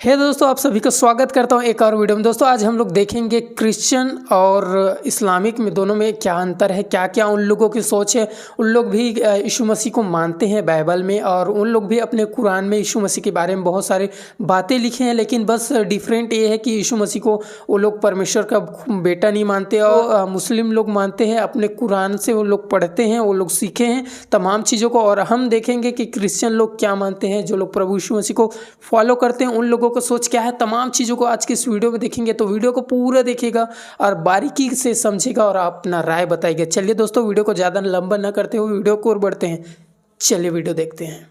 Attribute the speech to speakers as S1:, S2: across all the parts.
S1: हे दोस्तों, आप सभी का स्वागत करता हूं एक और वीडियो में। दोस्तों आज हम लोग देखेंगे क्रिश्चियन और इस्लामिक में दोनों में क्या अंतर है, क्या क्या उन लोगों की सोच है। उन लोग भी यीशु मसीह को मानते हैं बाइबल में, और उन लोग भी अपने कुरान में यीशु मसीह के बारे में बहुत सारी बातें लिखे हैं। लेकिन बस डिफरेंट ये है कि यीशु मसीह को वो लोग परमेश्वर का बेटा नहीं मानते, और मुस्लिम लोग मानते हैं। अपने कुरान से वो लोग पढ़ते हैं, वो लोग सीखे हैं तमाम चीज़ों को। और हम देखेंगे कि क्रिश्चियन लोग क्या मानते हैं, जो लोग प्रभु यीशु मसीह को फॉलो करते हैं उन लोगों को सोच क्या है। तमाम चीज़ों को आज के इस वीडियो में देखेंगे, तो वीडियो को पूरा देखिएगा और बारीकी से समझेगा और आप अपना राय बताइएगा। चलिए दोस्तों, वीडियो को ज़्यादा लंबा न करते हुए वीडियो को और बढ़ते हैं। चलिए वीडियो देखते हैं।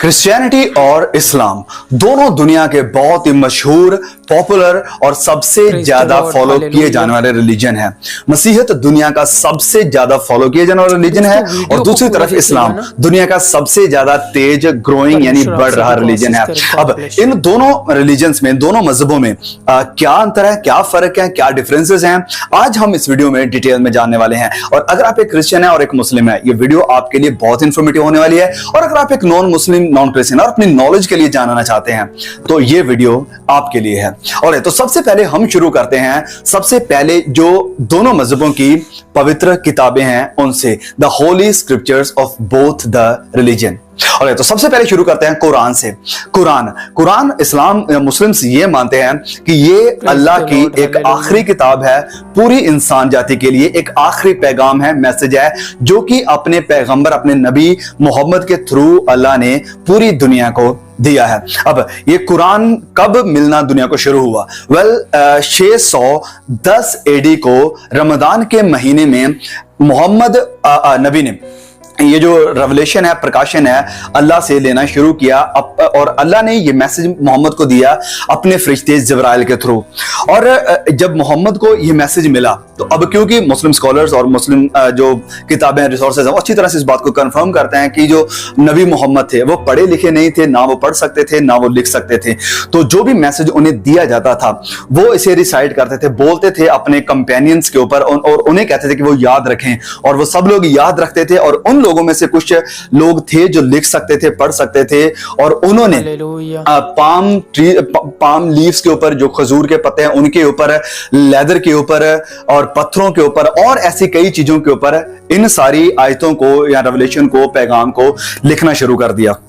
S2: क्रिश्चियनिटी और इस्लाम दोनों दुनिया के बहुत ही मशहूर, पॉपुलर और सबसे ज्यादा फॉलो किए जाने वाले रिलीजन है। मसीहत दुनिया का सबसे ज्यादा फॉलो किए जाने वाला रिलीजन है, और दूसरी तरफ इस्लाम दुनिया का सबसे ज्यादा तेज ग्रोइंग यानी बढ़ रहा रिलीजन है। अब इन दोनों रिलीजन्स में, दोनों मजहबों में क्या अंतर है, क्या फर्क है, क्या डिफरेंसेस हैं, आज हम इस वीडियो में डिटेल में जानने वाले हैं। और अगर आप एक क्रिश्चियन है और एक मुस्लिम है, ये वीडियो आपके लिए बहुत इंफॉर्मेटिव होने वाली है। और अगर आप एक नॉन मुस्लिम, नॉन क्रिश्चियन और अपनी नॉलेज के लिए जानना चाहते हैं, तो ये वीडियो आपके लिए है। और तो सबसे पहले हम शुरू करते हैं, सबसे पहले जो दोनों मजहबों की पवित्र किताबें हैं उनसे, the Holi scriptures of both the religion. और तो सबसे पहले शुरू करते हैं कुरान से। कुरान इस्लाम मुस्लिम्स ये मानते हैं कि ये अल्लाह की एक आखिरी किताब है, पूरी इंसान जाति के लिए एक आखिरी पैगाम है, मैसेज है, जो कि अपने पैगंबर, अपने नबी मोहम्मद के थ्रू अल्लाह ने पूरी दुनिया को दिया है। अब ये कुरान कब मिलना दुनिया को शुरू हुआ? 610 एडी को रमजान के महीने में मोहम्मद नबी ने ये जो रेवलेशन है, प्रकाशन है, अल्लाह से लेना शुरू किया। और अल्लाह ने ये मैसेज मोहम्मद को दिया अपने फरिश्ते जिब्राइल के थ्रू। और जब मोहम्मद को ये मैसेज मिला, तो अब क्योंकि मुस्लिम स्कॉलर्स और मुस्लिम जो किताबें, रिसोर्सेज हैं, अच्छी तरह से इस बात को कंफर्म करते हैं कि जो नबी मोहम्मद थे वो पढ़े लिखे नहीं थे, ना वो पढ़ सकते थे, ना वो लिख सकते थे। तो जो भी मैसेज उन्हें दिया जाता था वो इसे रिसाइट करते थे, बोलते थे अपने कंपेनियंस के ऊपर, और उन्हें कहते थे कि वो याद रखें। और वो सब लोग याद रखते थे, और उन लोगों में से कुछ लोग थे जो लिख सकते थे, पढ़ सकते थे। और उन्होंने पाम लीव्स के ऊपर, जो खजूर के पत्ते हैं उनके ऊपर, लेदर के ऊपर और पत्थरों के ऊपर और ऐसी कई चीजों के ऊपर इन सारी आयतों को या रेवलेशन को, पैगाम को लिखना शुरू कर दिया।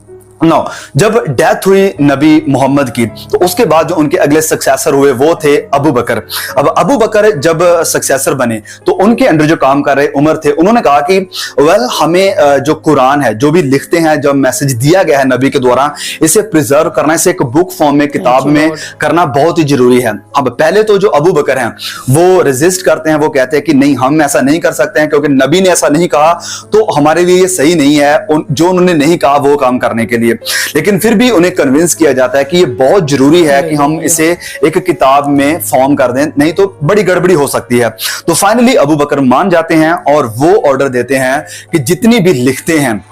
S2: जब डेथ हुई नबी मोहम्मद की, तो उसके बाद जो उनके अगले सक्सेसर हुए वो थे अबू बकर। अब अबू बकर जब सक्सेसर बने, तो उनके अंडर जो काम कर रहे उमर थे, उन्होंने कहा कि हमें जो कुरान है, जो भी लिखते हैं, जो मैसेज दिया गया है नबी के द्वारा, इसे प्रिजर्व करना, इसे एक बुक फॉर्म में, किताब में करना बहुत ही जरूरी है। अब पहले तो जो अबू बकर हैं वो रेजिस्ट करते हैं, वो कहते हैं कि नहीं, हम ऐसा नहीं कर सकते हैं, क्योंकि नबी ने ऐसा नहीं कहा, तो हमारे लिए ये सही नहीं है जो उन्होंने नहीं कहा वो काम करने के लिए। लेकिन फिर भी उन्हें कन्विंस किया जाता है कि ये बहुत जरूरी है कि हम इसे एक किताब में फॉर्म कर दें, नहीं तो बड़ी गड़बड़ी हो सकती है। तो फाइनली अबू बकर मान जाते हैं और वो ऑर्डर देते हैं कि जितनी भी लिखते हैं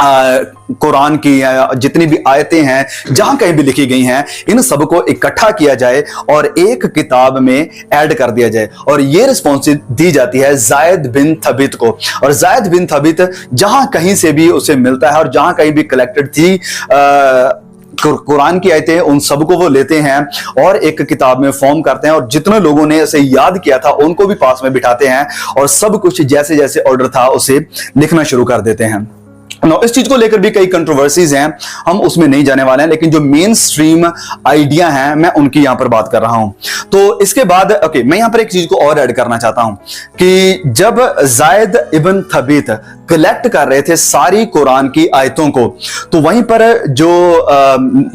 S2: कुरान की, या जितनी भी आयतें हैं जहां कहीं भी लिखी गई हैं, इन सबको इकट्ठा किया जाए और एक किताब में ऐड कर दिया जाए। और ये रिस्पॉन्सिबिलिटी दी जाती है जायद बिन थबित को। और जायद बिन थबित जहां कहीं से भी उसे मिलता है, और जहां कहीं भी कलेक्टेड थी कुरान की आयतें, उन सबको वो लेते हैं और एक किताब में फॉर्म करते हैं। और जितने लोगों ने उसे याद किया था उनको भी पास में बिठाते हैं, और सब कुछ जैसे जैसे ऑर्डर था उसे लिखना शुरू कर देते हैं। इस चीज को लेकर भी कई कंट्रोवर्सीज हैं, हम उसमें नहीं जाने वाले हैं, लेकिन जो मेन स्ट्रीम आइडिया है मैं उनकी यहां पर बात कर रहा हूं। तो इसके बाद मैं यहां पर एक चीज को और ऐड करना चाहता हूं कि जब जायद इब्न थबीत कलेक्ट कर रहे थे सारी कुरान की आयतों को, तो वहीं पर जो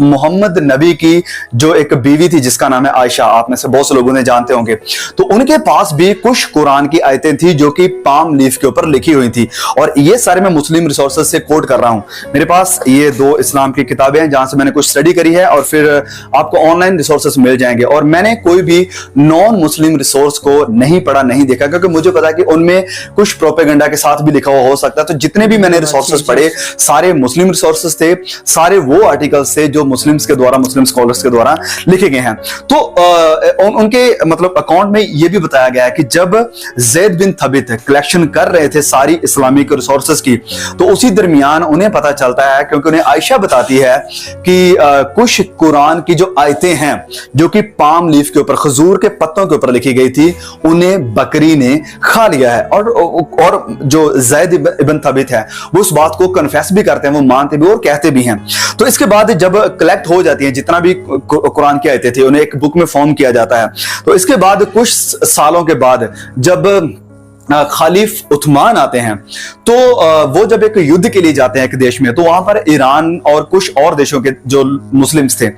S2: मोहम्मद नबी की जो एक बीवी थी जिसका नाम है आयशा, आप में से बहुत से लोगों ने जानते होंगे, तो उनके पास भी कुछ कुरान की आयतें थी जो कि पाम लीफ के ऊपर लिखी हुई थी। और ये सारे मैं मुस्लिम रिसोर्सेज से कोट कर रहा हूं। मेरे पास ये 2 इस्लाम की किताबें हैं जहां से मैंने कुछ स्टडी करी है, और फिर आपको ऑनलाइन रिसोर्सेज मिल जाएंगे। और मैंने कोई भी नॉन मुस्लिम रिसोर्स को नहीं पढ़ा, नहीं देखा, क्योंकि मुझे पता है कि उनमें कुछ प्रोपेगेंडा के साथ भी लिखा हुआ हो सकता है। तो जितने भी मैंने रिसोर्सेज पढ़े सारे मुस्लिम रिसोर्सेज थे, सारे वो आर्टिकल्स थे जो मुस्लिम्स के द्वारा, मुस्लिम स्कॉलर्स के द्वारा लिखे गए हैं। तो उनके मतलब अकाउंट में ये भी बताया गया है कि जब ज़ैद बिन थबित कलेक्शन कर रहे थे सारी इस्लामिक रिसोर्सेज की, तो उसी दरमियान उन्हें पता चलता है, क्योंकि उन्हें आयशा बताती है कि कुछ कुरान की जो आयतें हैं जो कि पाम लीफ के ऊपर, खजूर के पत्तों के ऊपर लिखी गई थी, उन्हें बकरी ने खा लिया है। और जो ज़ैद इब्न थबीत है वो उस बात को कन्फेस भी करते हैं, वो मानते भी और कहते भी हैं। तो इसके बाद जब कलेक्ट हो जाती है जितना भी कुरान की आयतें थी, उन्हें एक बुक में फॉर्म किया जाता है। तो इसके बाद कुछ सालों के बाद जब खलीफ उस्मान आते हैं, तो वो जब एक युद्ध के लिए जाते हैं एक देश में, तो वहां पर ईरान और कुछ और देशों के जो मुस्लिम्स थे,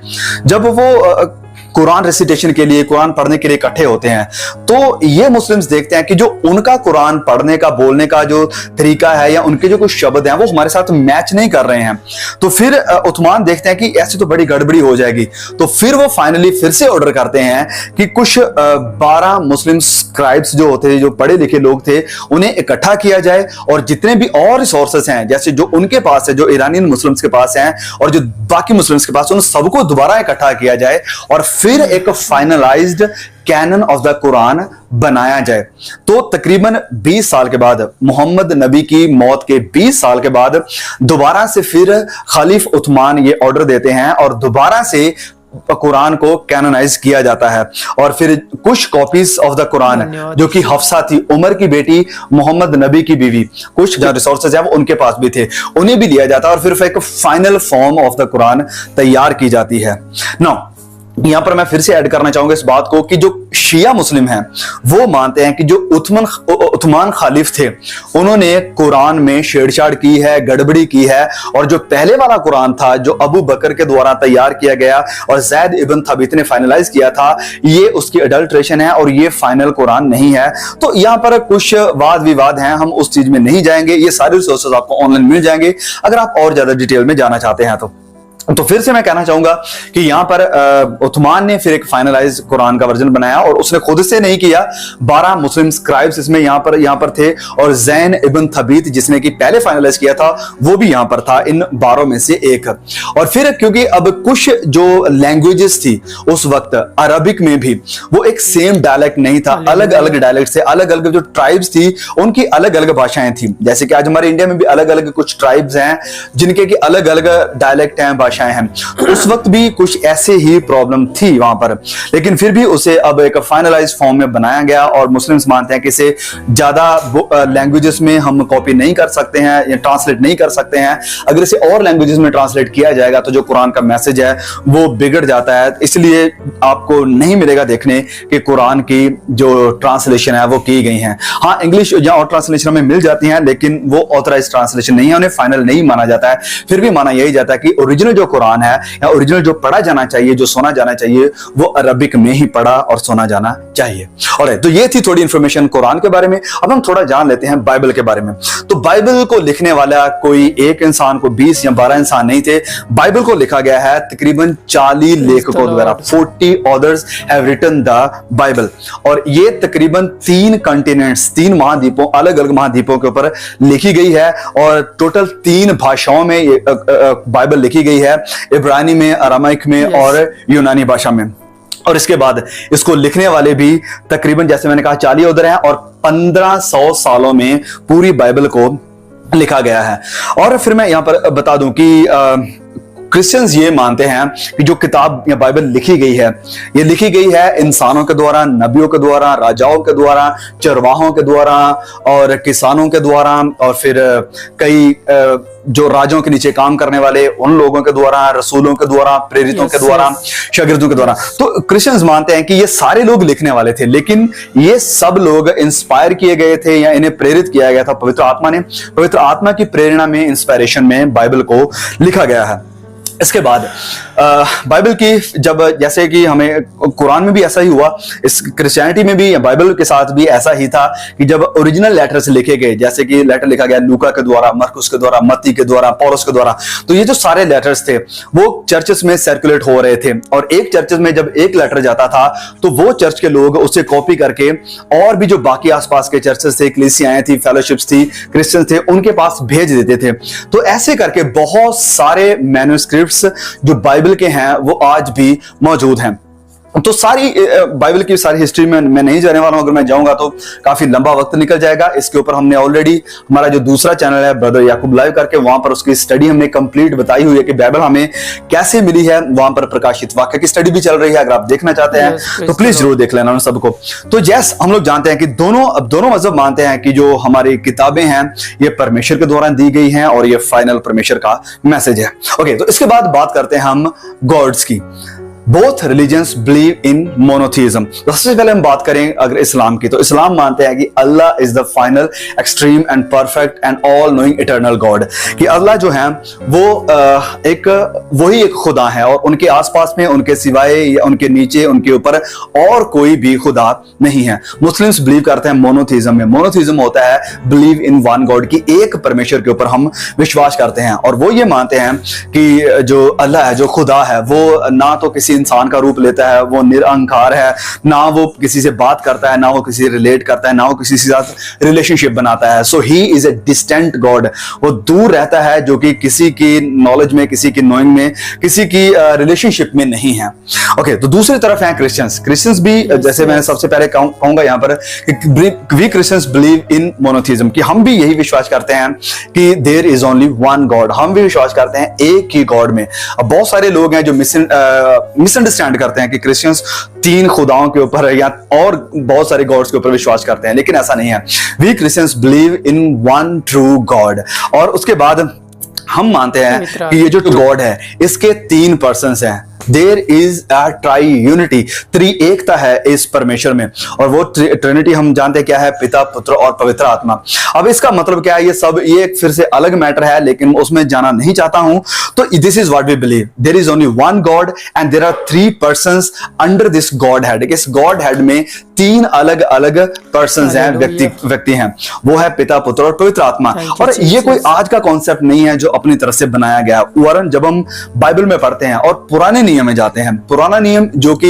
S2: जब वो कुरान रेसिटेशन के लिए, कुरान पढ़ने के लिए इकट्ठे होते हैं, तो ये मुस्लिम्स देखते हैं कि जो उनका कुरान पढ़ने का, बोलने का जो तरीका है या उनके जो कुछ शब्द हैं वो हमारे साथ मैच नहीं कर रहे हैं। तो फिर उस्मान देखते हैं कि ऐसी तो बड़ी गड़बड़ी हो जाएगी। तो फिर वो फाइनली फिर से ऑर्डर करते हैं कि कुछ 12 मुस्लिम स्क्राइब्स जो होते, जो पढ़े लिखे लोग थे, उन्हें इकट्ठा किया जाए और जितने भी और रिसोर्सेस हैं, जैसे जो उनके पास है, जो ईरानियन मुस्लिम्स के पास हैं और जो बाकी मुस्लिम्स के पास, उन सबको दोबारा इकट्ठा किया जाए और फिर एक finalised canon of the Quran बनाया जाए। तो तकरीबन 20 साल के बाद, मोहम्मद नबी की मौत के 20 साल के बाद दोबारा से फिर खलीफ उस्मान ये ऑर्डर देते हैं और दोबारा से कुरान को कैनोनाइज किया जाता है। और फिर कुछ कॉपीज ऑफ द कुरान जो कि हफ्सा थी, उमर की बेटी, मोहम्मद नबी की बीवी, कुछ जो रिसोर्सेज है वो उनके पास भी थे, उन्हें भी दिया जाता है और फिर एक final form of the Quran तैयार की जाती है। नाउ यहां पर मैं फिर से ऐड करना चाहूंगा इस बात को कि जो शिया मुस्लिम हैं वो मानते हैं कि जो उस्मान खलीफ थे, उन्होंने कुरान में छेड़छाड़ की है, गड़बड़ी की है, और जो पहले वाला कुरान था जो अबू बकर के द्वारा तैयार किया गया और ज़ैद इब्न थबीत ने फाइनलाइज किया था, ये उसकी अडल्ट्रेशन है और ये फाइनल कुरान नहीं है। तो यहां पर कुछ वाद विवाद हैं, हम उस चीज में नहीं जाएंगे, ये सारे रिसोर्सेज आपको ऑनलाइन मिल जाएंगे अगर आप और ज्यादा डिटेल में जाना चाहते हैं। तो फिर से मैं कहना चाहूंगा कि यहां पर उस्मान ने फिर एक फाइनलाइज कुरान का वर्जन बनाया और उसने खुद से नहीं किया, 12 मुस्लिम स्क्राइब्स इसमें यहां पर थे और ज़ैन इब्न थबीत जिसने कि पहले फाइनलाइज किया था वो भी यहां पर था, इन 12 में से एक। और फिर क्योंकि अब कुछ जो लैंग्वेजेस थी उस वक्त अरबिक में भी वो एक सेम डायलेक्ट नहीं था, अलग अलग डायलेक्ट थे, अलग अलग जो ट्राइब्स थी उनकी अलग अलग भाषाएं थी। जैसे कि आज हमारे इंडिया में भी अलग अलग कुछ ट्राइब्स हैं जिनके की अलग अलग डायलेक्ट हैं, भाषाएं हैं। उस वक्त भी कुछ ऐसे ही प्रॉब्लम थी वहां पर, लेकिन फिर भी उसे अब एक फाइनलाइज फॉर्म में बनाया गया और मुस्लिम्स मानते हैं कि इसे ज्यादा लैंग्वेजेस में हम कॉपी नहीं कर सकते हैं या ट्रांसलेट नहीं कर सकते हैं। अगर इसे और लैंग्वेजेस में ट्रांसलेट किया जाएगा तो जो कुरान का मैसेज है वो बिगड़ जाता है, इसलिए आपको नहीं मिलेगा देखने कि कुरान की जो ट्रांसलेशन है वो की गई है। हाँ, इंग्लिश या और ट्रांसलेशन में मिल जाती हैं, लेकिन वो ऑथराइज ट्रांसलेशन नहीं है, उन्हें फाइनल नहीं माना जाता है। फिर भी माना यही जाता है कि ओरिजिनल जो कुरान है या ओरिजिनल जो पढ़ा जाना चाहिए, जो सुना जाना चाहिए, वो अरबिक में ही पढ़ा और सुना जाना चाहिए। और तो ये थी थोड़ी इंफॉर्मेशन कुरान के बारे में। अब हम थोड़ा जान लेते हैं बाइबल के बारे में। तो बाइबल को लिखने वाला कोई एक इंसान को 20 या 12 इंसान नहीं थे। बाइबल को लिखा गया है तकरीबन 40 लेखकों द्वारा, 40 authors have written the Bible. और ये तकरीबन 3 कॉन्टिनेंट्स, 3 महाद्वीपों, अलग अलग महाद्वीपों के ऊपर लिखी गई है और टोटल 3 भाषाओं में बाइबल लिखी गई है, इब्रानी में, अरामाइक में और यूनानी भाषा में। और इसके बाद इसको लिखने वाले भी तकरीबन, जैसे मैंने कहा, 40 ऑथर हैं और 1500 सालों में पूरी बाइबल को लिखा गया है। और फिर मैं यहां पर बता दूं कि क्रिश्चियंस ये मानते हैं कि जो किताब या बाइबल लिखी गई है, ये लिखी गई है इंसानों के द्वारा, नबियों के द्वारा, राजाओं के द्वारा, चरवाहों के द्वारा और किसानों के द्वारा, और फिर कई जो राजों के नीचे काम करने वाले उन लोगों के द्वारा, रसूलों के द्वारा, प्रेरितों के द्वारा, शागिर्दों के द्वारा। तो क्रिश्चियंस मानते हैं कि ये सारे लोग लिखने वाले थे, लेकिन ये सब लोग इंस्पायर किए गए थे या इन्हें प्रेरित किया गया था पवित्र आत्मा ने। पवित्र आत्मा की प्रेरणा में, इंस्पायरेशन में बाइबल को लिखा गया है। इसके बाद बाइबल की जब, जैसे कि हमें कुरान में भी ऐसा ही हुआ, इस क्रिश्चियनिटी में भी, बाइबल के साथ भी ऐसा ही था कि जब ओरिजिनल लेटर्स लिखे गए, जैसे कि लेटर लिखा गया लूका के द्वारा, मरकुस के द्वारा, मत्ती के द्वारा, पौलुस के द्वारा, तो ये जो सारे लेटर्स थे वो चर्चेस में सर्कुलेट हो रहे थे। और एक चर्चेस में जब एक लेटर जाता था तो वो चर्च के लोग उसे कॉपी करके और भी जो बाकी आसपास के चर्चेस थे, कलीसियाएं थी, फेलोशिप्स थी, क्रिश्चियन थे, उनके पास भेज देते थे। तो ऐसे करके बहुत सारे मैन्युस्क्रिप्ट्स जो बाइबल के हैं वो आज भी मौजूद हैं। तो सारी बाइबल की सारी हिस्ट्री में मैं नहीं जाने वाला हूं। अगर मैं जाऊंगा तो काफी लंबा वक्त निकल जाएगा। इसके ऊपर हमने ऑलरेडी हमारा जो दूसरा चैनल है ब्रदर याकूब लाइव करके, वहां पर उसकी स्टडी हमने कंप्लीट बताई हुई है कि बाइबल हमें कैसे मिली है। वहां पर प्रकाशित वाक्य की स्टडी भी चल रही है, अगर आप देखना चाहते हैं तो प्लीज जरूर देख लेना उन सबको। तो जैस हम लोग जानते हैं कि दोनों मजहब मानते हैं कि जो हमारी किताबें हैं ये परमेश्वर के द्वारा दी गई हैं और ये फाइनल परमेश्वर का मैसेज है। ओके, तो इसके बाद बात करते हैं हम गॉड्स की। Both religions believe in monotheism. सबसे पहले हम बात करें अगर इस्लाम की, तो इस्लाम मानते हैं कि Allah is the final extreme and perfect and all knowing eternal God. कि अल्लाह जो है वो वही एक खुदा है और उनके आसपास में उनके सिवाय या उनके नीचे उनके ऊपर और कोई भी खुदा नहीं है। मुस्लिम्स बिलीव करते हैं मोनोथीज्म में। मोनोथीज्म होता है बिलीव इन वन गॉड, की एक परमेश्वर के ऊपर हम विश्वास करते हैं और वो ये मानते हैं कि जो अल्लाह है, जो खुदा है, वो ना तो किसी इंसान का रूप लेता है, वो निरअहंकार है, ना वो किसी से बात करता है, ना वो किसी से रिलेट करता है, ना वो किसी के साथ रिलेशनशिप बनाता है। So he is a distant God. वो दूर रहता है, जो कि किसी की नॉलेज में, किसी की नोइंग में, किसी की रिलेशनशिप में नहीं है। ओके, तो दूसरी तरफ है क्रिश्चियंस भी, जैसे मैं सबसे पहले कहूंगा यहाँ पर we Christians believe in monotheism, कि हम भी यही विश्वास करते हैं कि there is only one God. हम भी विश्वास करते हैं एक ही गॉड में। अब बहुत सारे लोग हैं जो मिसअंडरस्टैंड करते हैं कि क्रिश्चियंस 3 खुदाओं के ऊपर या और बहुत सारे गॉड्स के ऊपर विश्वास करते हैं, लेकिन ऐसा नहीं है। We Christians believe in one true God. और उसके बाद हम मानते हैं कि ये जो गॉड है इसके 3 पर्सन्स हैं। There is a triunity, त्रिएकता है इस परमेश्वर में। और वो ट्रिनिटी हम जानते हैं क्या है, पिता, पुत्र और पवित्र आत्मा। अब इसका मतलब क्या है, ये फिर से अलग मैटर है, लेकिन उसमें जाना नहीं चाहता हूं। तो this is what we believe, there is only one God and there are 3 persons under this Godhead. इस गॉड हेड में 3 अलग अलग पर्सन्स हैं, व्यक्ति हैं। वो है पिता, पुत्र और पवित्र आत्मा। और ये कोई आज का कॉन्सेप्ट नहीं है जो अपनी तरफ से बनाया गया। वरन जब हम बाइबल में पढ़ते हैं और पुराने नियम में जाते हैं, पुराना नियम जो कि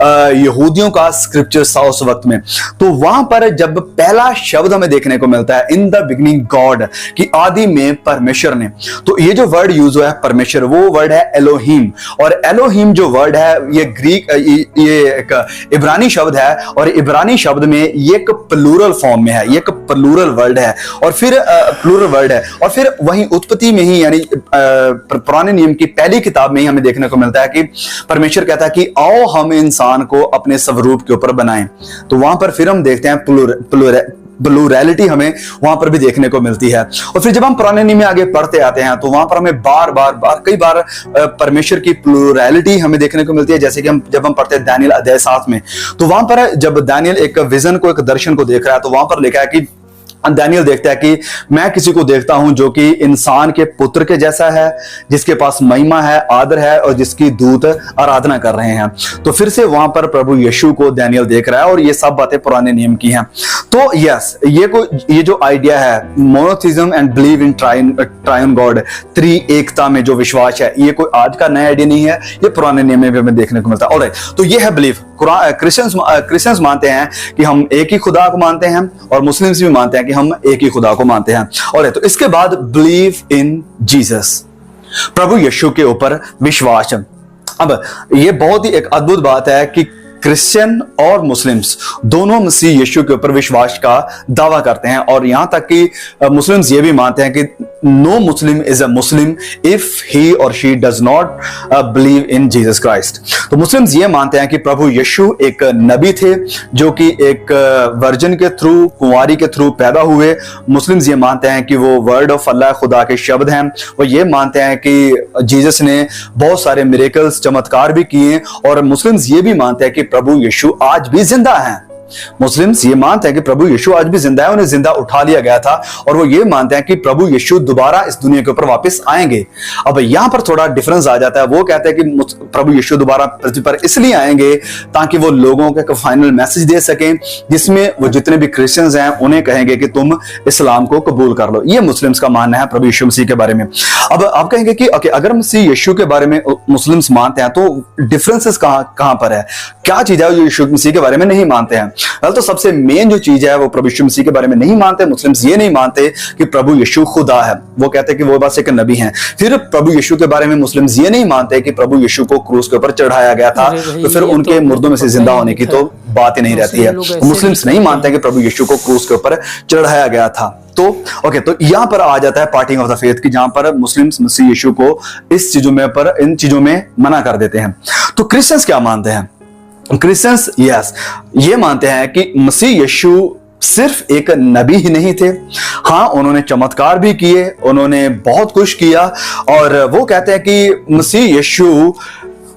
S2: यहूदियों का स्क्रिप्चर था उस वक्त में, तो वहां पर जब पहला शब्द हमें देखने को मिलता है इन द बिगिनिंग गॉड, कि आदि में परमेश्वर ने, तो ये जो वर्ड यूज हुआ है परमेश्वर, वो वर्ड है एलोहिम। और एलोहिम जो वर्ड है ये ग्रीक, ये एक इब्रानी शब्द है और इब्रानी शब्द में ये एक प्लूरल फॉर्म में है, ये एक प्लूरल वर्ड है। और फिर प्लूरल वर्ड है और फिर वहीं उत्पत्ति में ही, यानी पुराने नियम की पहली किताब में ही हमें देखने को मिलता है कि परमेश्वर कहता है कि आओ हम इंसान को अपने स्वरूप के ऊपर बनाएं। तो वहां पर फिर हम देखते हैं प्लूरैलिटी हमें वहां पर भी देखने को मिलती है। और फिर जब हम पुराने नियम में आगे पढ़ते आते हैं तो वहां पर हमें कई बार परमेश्वर की प्लूरैलिटी हमें देखने को मिलती है। जैसे कि जब हम पढ़ते हैं दानियल अध्याय 7 में, तो वहां पर जब दानियल एक विजन को, एक दर्शन को देख रहा है, तो वहां पर लिखा है कि दानियल देखता है कि मैं किसी को देखता हूं जो कि इंसान के पुत्र के जैसा है, जिसके पास महिमा है, आदर है और जिसकी दूत आराधना कर रहे हैं। तो फिर से वहां पर प्रभु यीशु को दानियल देख रहा है और ये सब बातें पुराने नियम की हैं। तो यस, ये जो आइडिया है monotheism and believe in triune God, त्रिएकता में जो विश्वास है, ये कोई आज का नया आइडिया नहीं है, ये पुराने नियम में भी हमें देखने को मिलता है। ऑलराइट, तो ये है बिलीव। क्रिश्चियंस मानते हैं कि हम एक ही खुदा को मानते हैं और मुस्लिम्स भी मानते हैं कि हम एक ही खुदा को मानते हैं। और तो इसके बाद बिलीव इन जीसस, प्रभु यीशु के ऊपर विश्वास। अब ये बहुत ही एक अद्भुत बात है कि क्रिश्चियन और मुस्लिम्स दोनों मसीह यीशु के ऊपर विश्वास का दावा करते हैं। और यहां तक कि मुस्लिम्स ये भी मानते हैं कि no Muslim is a Muslim if he or she does not believe in Jesus Christ. तो मुस्लिम्स ये मानते हैं कि प्रभु यीशु एक नबी थे जो कि एक वर्जन के थ्रू, कुंवारी के थ्रू पैदा हुए। मुस्लिम्स ये मानते हैं कि वो वर्ड ऑफ अल्लाह, खुदा के शब्द हैं। वो ये मानते हैं कि जीसस ने बहुत सारे मिरेकल्स, चमत्कार भी किए। और मुस्लिम्स ये भी मानते हैं कि प्रभु यीशु आज भी जिंदा हैं। मुस्लिम्स ये मानते हैं कि प्रभु यीशु आज भी जिंदा है, उन्हें जिंदा उठा लिया गया था। और वो ये मानते हैं कि प्रभु यीशु दोबारा इस दुनिया के ऊपर वापस आएंगे। अब यहां पर थोड़ा डिफरेंस आ जाता है। वो कहते हैं कि प्रभु यीशु दोबारा पृथ्वी पर इसलिए आएंगे ताकि वो लोगों को एक फाइनल मैसेज दे सकें, जिसमें वो जितने भी क्रिश्चियंस हैं उन्हें कहेंगे कि तुम इस्लाम को कबूल कर लो। ये मुस्लिम्स का मानना है प्रभु यीशु मसीह के बारे में। अब आप कहेंगे कि ओके, अगर मसीह यीशु के बारे में मुस्लिम्स मानते हैं तो डिफरेंसेस कहां पर है, क्या चीज है जो यीशु मसीह के बारे में नहीं मानते हैं? तो सबसे मेन जो चीज है वो प्रभु यीशु मसीह के बारे में नहीं मानते मुस्लिम्स। ये नहीं मानते कि प्रभु यीशु खुदा है, वो कहते हैं कि वो बस एक नबी हैं। फिर प्रभु यीशु के बारे में मुस्लिम्स ये नहीं मानते कि प्रभु यीशु को क्रूस के ऊपर चढ़ाया गया था, तो फिर उनके मुर्दों में से जिंदा होने की तो बात ही नहीं रहती है। मुस्लिम्स नहीं मानते कि प्रभु यीशु को क्रूस के ऊपर चढ़ाया गया था। तो ओके, तो यहां पर आ जाता है पार्टिंग ऑफ द फेथ की, जहां पर मुस्लिम्स मसीह यीशु को इन चीजों में मना कर देते हैं। तो क्रिश्चियंस क्या मानते हैं? क्रिश्चियंस ये मानते हैं कि मसीह यीशु सिर्फ एक नबी ही नहीं थे, हाँ उन्होंने चमत्कार भी किए, उन्होंने बहुत कुछ किया, और वो कहते हैं कि मसीह यीशु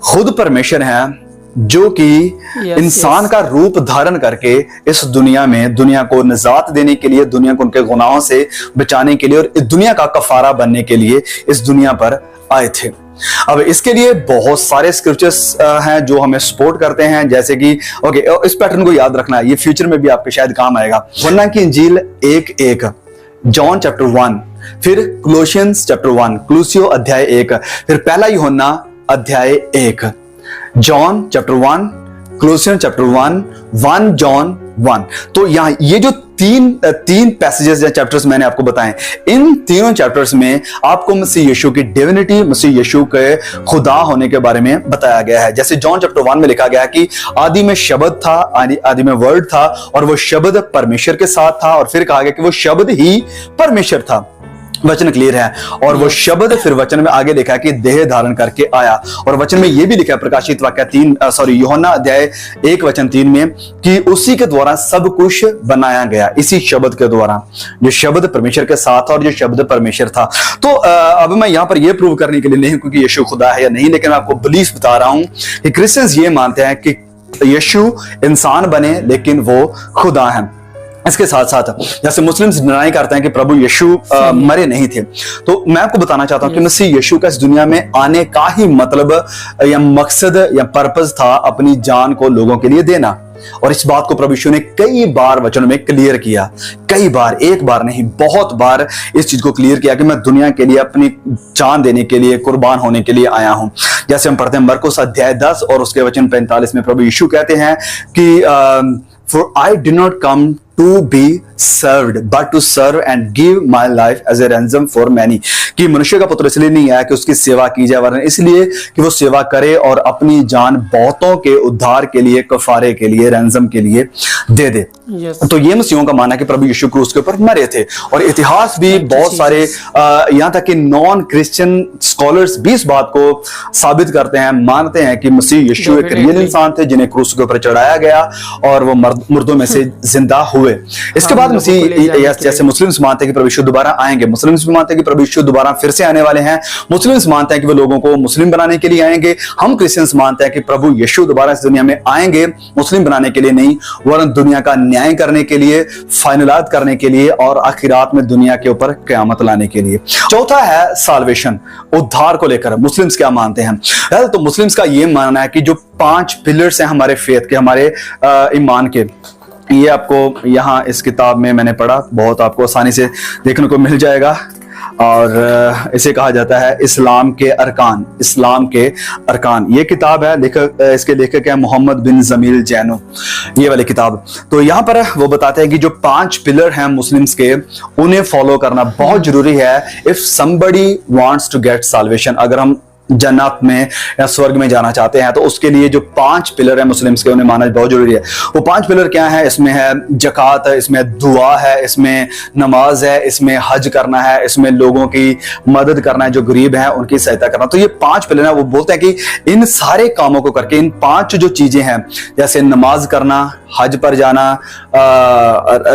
S2: खुद परमेश्वर हैं जो कि इंसान का रूप धारण करके इस दुनिया को निजात देने के लिए, दुनिया को उनके गुनाहों से बचाने के लिए और इस दुनिया का कफारा बनने के लिए इस दुनिया पर आए थे। अब इसके लिए बहुत सारे स्क्रिप्चर्स हैं जो हमें सपोर्ट करते हैं, जैसे कि ओके, इस पैटर्न को याद रखना है, ये फ्यूचर में भी आपके शायद काम आएगा। यूहन्ना की इंजील 1:1, जॉन चैप्टर 1, फिर कोलोसियंस चैप्टर 1, क्लूसियो अध्याय 1, फिर पहला यूहन्ना अध्याय 1, जॉन चैप्टर 1, कोलोसियंस चैप्टर 1 जॉन 1। तो यहाँ ये जो तीन पैसेजेस या चैप्टर्स मैंने आपको बताए, इन तीनों चैप्टर्स में आपको मसीह यीशु की डिविनिटी, मसीह यीशु के खुदा होने के बारे में बताया गया है। जैसे जॉन चैप्टर 1 में लिखा गया है कि आदि में शब्द था, आदि में वर्ड था, और वो शब्द परमेश्वर के साथ था, और फिर कहा गया कि वो शब्द ही परमेश्वर था। वचन क्लियर है। और वो शब्द फिर वचन में आगे लिखा है कि देह धारण करके आया, और वचन में ये भी लिखा है प्रकाशित वाक्य यूहन्ना अध्याय 1:3 में कि उसी के द्वारा सब कुछ बनाया गया, इसी शब्द के द्वारा, जो शब्द परमेश्वर के साथ था और जो शब्द परमेश्वर था। तो अब मैं यहां पर यह प्रूव करने के लिए नहीं क्योंकि यीशु खुदा है या नहीं, लेकिन मैं आपको बिलीफ बता रहा हूं कि क्रिश्चियंस ये मानते हैं कि यीशु इंसान बने लेकिन वो खुदा है। इसके साथ साथ जैसे मुस्लिम्स डिनाई करते हैं कि प्रभु यीशु मरे नहीं थे, तो मैं आपको बताना चाहता हूं कि मसीह यीशु का इस दुनिया में आने का ही मतलब या मकसद या पर्पस था अपनी जान को लोगों के लिए देना। और इस बात को प्रभु यीशु ने कई बार वचनों में क्लियर किया, कई बार, एक बार नहीं बहुत बार इस चीज को क्लियर किया कि मैं दुनिया के लिए अपनी जान देने के लिए, कुर्बान होने के लिए आया हूं। जैसे हम पढ़ते हैं मरकुस अध्याय 10 और उसके वचन 45 में प्रभु यीशु कहते हैं कि For I did not come to be served, but to serve and give my life as a ransom for many। कि मनुष्य का पुत्र इसलिए नहीं आया कि उसकी सेवा की जाए, वरन इसलिए कि वो सेवा करे और अपनी जान बहुतों के उद्धार के लिए, कफारे के लिए, रैंसम के लिए दे दे। तो ये मसीहों का मानना है कि प्रभु यीशु क्रूस के ऊपर मरे थे, और इतिहास भी बहुत सारे यहाँ तक कि नॉन क्रिश्चियन स्कॉलर्स भी इस बात को साबित करते हैं, मानते हैं कि मसीह यीशु एक रियल इंसान थे जिन्हें क्रूस के ऊपर चढ़ाया गया और वो मुर्दों में से जिंदा हुए। इसके बाद मसीह, जैसे मुस्लिम्स मानते हैं कि प्रभु यीशु दोबारा आएंगे, मुस्लिम्स भी मानते हैं कि प्रभु यीशु दोबारा फिर से आने वाले हैं। मुस्लिम्स मानते हैं कि वो लोगों को मुस्लिम बनाने के लिए आएंगे। हम क्रिश्चियंस मानते हैं कि प्रभु यीशु दोबारा इस दुनिया में आएंगे मुस्लिम बनाने के लिए नहीं, वरन दुनिया का न्याय करने के लिए, फाइनलात करने के लिए और आखिरात में दुनिया के ऊपर क़यामत लाने के लिए। चौथा है साल्वेशन, उद्धार को लेकर मुस्लिम्स क्या मानते हैं। तो मुस्लिम्स का ये मानना है कि जो 5 पिलर्स हैं हमारे फेथ के, हमारे ईमान के, ये आपको यहाँ इस किताब में मैंने पढ़ा, बहुत आपको आसानी से देखने को मिल जाएगा, और इसे कहा जाता है इस्लाम के अरकान। इस्लाम के अरकान ये किताब है, इसके लेखक है मोहम्मद बिन जमील जैनो, ये वाली किताब। तो यहाँ पर वो बताते हैं कि जो 5 पिलर हैं मुस्लिम्स के, उन्हें फॉलो करना बहुत जरूरी है if somebody wants to get salvation. अगर हम जन्नत में या स्वर्ग में जाना चाहते हैं तो उसके लिए जो 5 पिलर है मुस्लिम्स के, उन्हें मानना बहुत जरूरी है। वो 5 पिलर क्या है? इसमें है जकात है, इसमें दुआ है, इसमें नमाज है, इसमें हज करना है, इसमें लोगों की मदद करना है, जो गरीब हैं उनकी सहायता करना। तो ये 5 पिलर है। वो बोलते हैं कि इन सारे कामों को करके, इन 5 जो चीजें हैं, जैसे नमाज करना, हज पर जाना,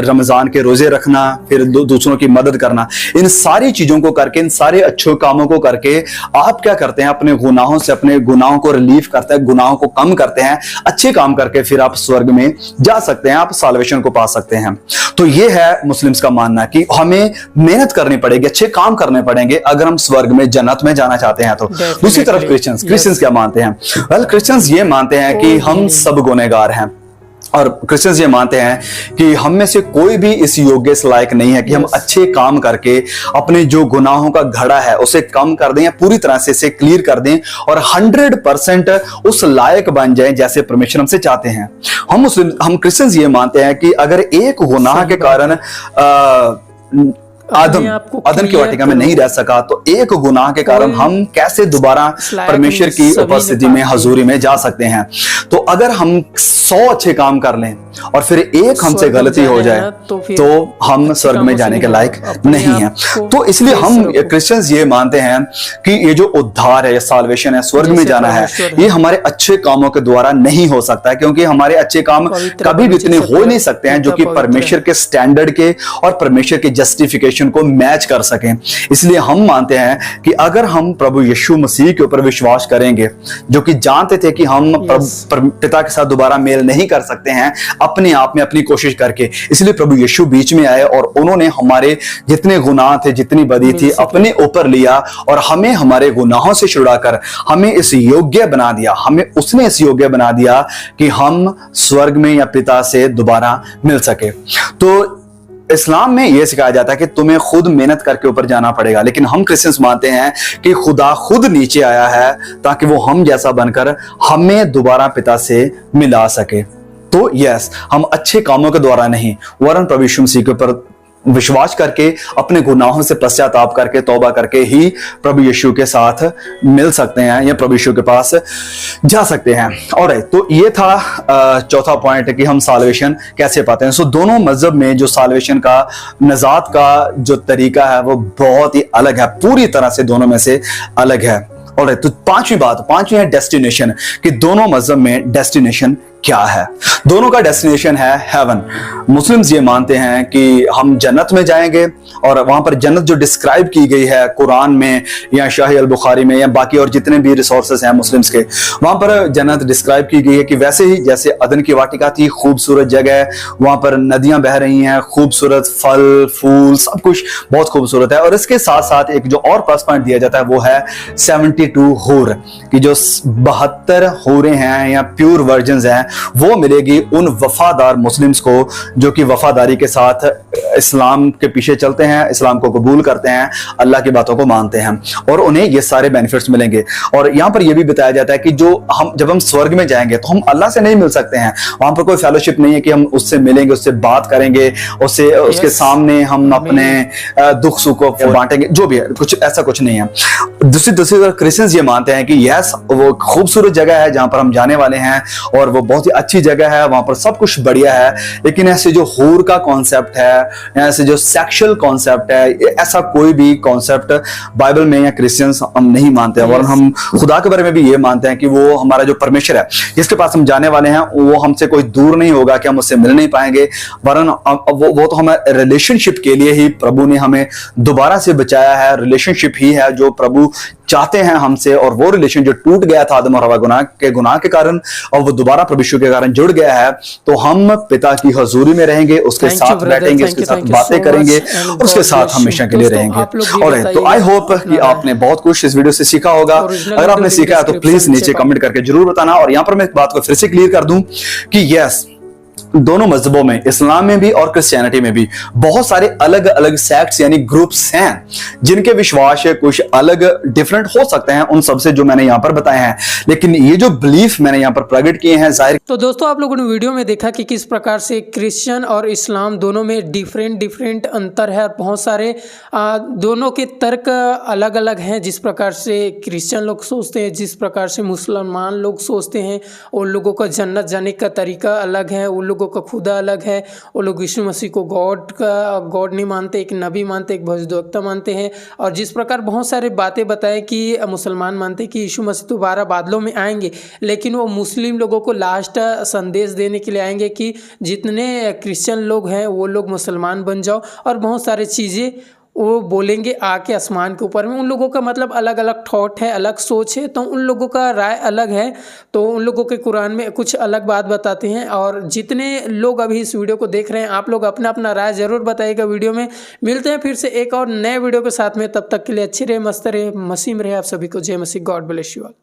S2: रमजान के रोजे रखना, फिर दूसरों की मदद करना, इन सारी चीजों को करके, इन सारे अच्छे कामों को करके आप क्या करते हैं? अपने गुनाहों से, अपने गुनाहों को रिलीफ करते हैं, गुनाहों को कम करते हैं, अच्छे काम करके फिर आप स्वर्ग में जा सकते हैं, आप साल्वेशन को पा सकते हैं। तो ये है मुस्लिम्स का मानना कि हमें मेहनत करनी पड़ेगी, अच्छे काम करने पड़ेंगे अगर हम स्वर्ग में, जन्नत में जाना चाहते हैं। तो दूसरी तरफ क्रिश्चियंस क्या मानते हैं? वेल, क्रिश्चियंस ये मानते हैं कि हम सब गुनहगार हैं, और क्रिश्चियंस ये मानते हैं कि हम में से कोई भी इस योग्य इस लायक नहीं है कि हम अच्छे काम करके अपने जो गुनाहों का घड़ा है उसे कम कर दें या पूरी तरह से इसे क्लियर कर दें और 100% उस लायक बन जाएं जैसे परमेश्वर हमसे चाहते हैं। हम क्रिश्चियंस ये मानते हैं कि अगर एक गुनाह के कारण अदन की वाटिका में नहीं रह सका तो एक गुनाह के कारण हम कैसे दोबारा परमेश्वर की उपस्थिति में हजूरी में जा सकते हैं। तो अगर हम 100 अच्छे काम कर लें और फिर एक हमसे गलती हो जाए तो हम स्वर्ग में जाने के लायक नहीं हैं। तो इसलिए हम क्रिश्चियंस ये मानते हैं कि ये जो उद्धार है, साल्वेशन है, स्वर्ग में जाना है, ये हमारे अच्छे कामों के द्वारा नहीं हो सकता है, क्योंकि हमारे अच्छे काम कभी भी इतने हो नहीं सकते हैं जो कि परमेश्वर के स्टैंडर्ड के और परमेश्वर के जस्टिफिकेशन को मैच कर सकें। इसलिए हम मानते हैं कि अगर हम प्रभु यीशु मसीह के ऊपर विश्वास करेंगे, जो कि जानते थे कि हम पिता के साथ दोबारा मेल नहीं कर सकते हैं अपने आप में अपनी कोशिश करके, इसलिए प्रभु यीशु बीच में आए और उन्होंने हमारे जितने गुनाह थे, जितनी बदी थी, अपने ऊपर लिया और हमें हमारे गुनाहों से छुड़ाकर हमें इस योग्य बना दिया। हमें उसने इस योग्य बना दिया कि हम स्वर्ग में या पिता से दोबारा मिल सके। तो इस्लाम में यह सिखाया जाता है कि तुम्हें खुद मेहनत करके ऊपर जाना पड़ेगा, लेकिन हम क्रिश्चियंस मानते हैं कि खुदा खुद नीचे आया है ताकि वो हम जैसा बनकर हमें दोबारा पिता से मिला सके। तो यस, हम अच्छे कामों के द्वारा नहीं वरन प्रभु यीशु मसीह के ऊपर विश्वास करके अपने गुनाहों से पश्चाताप करके तौबा करके ही प्रभु यीशु के साथ मिल सकते हैं या प्रभु यीशु के पास जा सकते हैं। और तो ये था चौथा पॉइंट कि हम साल्वेशन कैसे पाते हैं। सो दोनों मजहब में जो साल्वेशन का, नजात का जो तरीका है वो बहुत ही अलग है, पूरी तरह से दोनों में से अलग है। और तो पांचवी है डेस्टिनेशन, कि दोनों मजहब में डेस्टिनेशन क्या है। दोनों का डेस्टिनेशन है हेवन। मुस्लिम्स ये मानते हैं कि हम जन्नत में जाएंगे और वहां पर जन्नत जो डिस्क्राइब की गई है कुरान में या शाही अल बुखारी में या बाकी और जितने भी रिसोर्सेस हैं मुस्लिम्स के, वहां पर जन्नत डिस्क्राइब की गई है कि वैसे ही जैसे अदन की वाटिका थी, खूबसूरत जगह, वहां पर नदियां बह रही हैं, खूबसूरत फल फूल सब कुछ बहुत खूबसूरत है। और इसके साथ साथ एक जो और प्लस पॉइंट दिया जाता है वो है 72 हूर, कि जो 72 हूरें हैं या प्योर वर्जिन्स हैं वो मिलेगी उन वफादार मुस्लिम्स को जो कि वफादारी के साथ इस्लाम के पीछे चलते हैं, इस्लाम को कबूल करते हैं, अल्लाह की बातों को मानते हैं, और उन्हें ये सारे बेनिफिट्स मिलेंगे। और यहाँ पर यह भी बताया जाता है कि जब हम स्वर्ग में जाएंगे तो हम अल्लाह से नहीं मिल सकते हैं, वहां पर कोई फेलोशिप नहीं है कि हम उससे मिलेंगे, उससे बात करेंगे, उसके सामने हम अपने दुख सुख को बांटेंगे, जो भी है, कुछ ऐसा कुछ नहीं है। दूसरी तरफ क्रिश्चियंस ये मानते हैं कि यस, वो खूबसूरत जगह है जहां पर हम जाने वाले हैं और वो बहुत ही अच्छी जगह है, वहां पर सब कुछ बढ़िया है, लेकिन ऐसे जो हूर का कॉन्सेप्ट है, ऐसे जो सेक्सुअल कॉन्सेप्ट है, ऐसा कोई भी कॉन्सेप्ट बाइबल में या क्रिश्चियंस हम नहीं मानते हैं। और हम खुदा के बारे में भी ये मानते हैं कि वो हमारा जो परमेश्वर है जिसके पास हम जाने वाले हैं वो हमसे कोई दूर नहीं होगा कि हम उससे मिल नहीं पाएंगे, वरन वो तो हमें रिलेशनशिप के लिए ही प्रभु ने हमें दोबारा से बचाया है। रिलेशनशिप ही है जो प्रभु चाहते हैं हमसे, और वो रिलेशन जो टूट गया था आदम और हवा गुनाह के कारण और वो दोबारा प्रभु यीशु के कारण जुड़ गया है, तो हम पिता की हजूरी में रहेंगे, उसके साथ बैठेंगे, उसके साथ बातें करेंगे और उसके साथ हमेशा के लिए रहेंगे। और तो आई होप कि आपने बहुत कुछ इस वीडियो से सीखा होगा। अगर आपने सीखा है तो प्लीज नीचे कमेंट करके जरूर बताना। और यहाँ पर मैं इस बात को फिर से क्लियर कर दूं कि यस, दोनों मजहबों में, इस्लाम में भी और क्रिश्चियनिटी में भी बहुत सारे अलग अलग सेक्ट्स यानी ग्रुप्स हैं जिनके विश्वास कुछ अलग डिफरेंट हो सकते हैं उन सबसे जो मैंने यहाँ पर बताए हैं, लेकिन ये जो बिलीफ मैंने यहाँ पर प्रकट किए हैं जाहिर।
S1: तो दोस्तों, आप लोगों ने वीडियो में देखा कि किस प्रकार से क्रिश्चियन और इस्लाम दोनों में डिफरेंट अंतर है। बहुत सारे दोनों के तर्क अलग अलग हैं। जिस प्रकार से क्रिश्चियन लोग सोचते हैं, जिस प्रकार से मुसलमान लोग सोचते हैं, उन लोगों का जन्नत जाने का तरीका अलग है, उन लोगों का खुदा अलग है। वो लोग यीशु मसीह को गॉड नहीं मानते, एक नबी मानते, एक भविष्यद्वक्ता मानते हैं। और जिस प्रकार बहुत सारे बातें बताएं कि मुसलमान मानते हैं कि यीशु मसीह दोबारा बादलों में आएंगे, लेकिन वो मुस्लिम लोगों को लास्ट संदेश देने के लिए आएंगे कि जितने क्रिश्चियन लोग हैं वो लोग मुसलमान बन जाओ, और बहुत सारी चीज़ें वो बोलेंगे आके आसमान के ऊपर में। उन लोगों का मतलब अलग अलग थॉट है, अलग सोच है, तो उन लोगों का राय अलग है। तो उन लोगों के कुरान में कुछ अलग बात बताते हैं। और जितने लोग अभी इस वीडियो को देख रहे हैं, आप लोग अपना अपना राय ज़रूर बताइएगा वीडियो में। मिलते हैं फिर से एक और नए वीडियो के साथ में, तब तक के लिए अच्छी रहे, मस्त रहे, मसीह में रहे। आप सभी को जय मसीह, गॉड ब्लेस यू ऑल।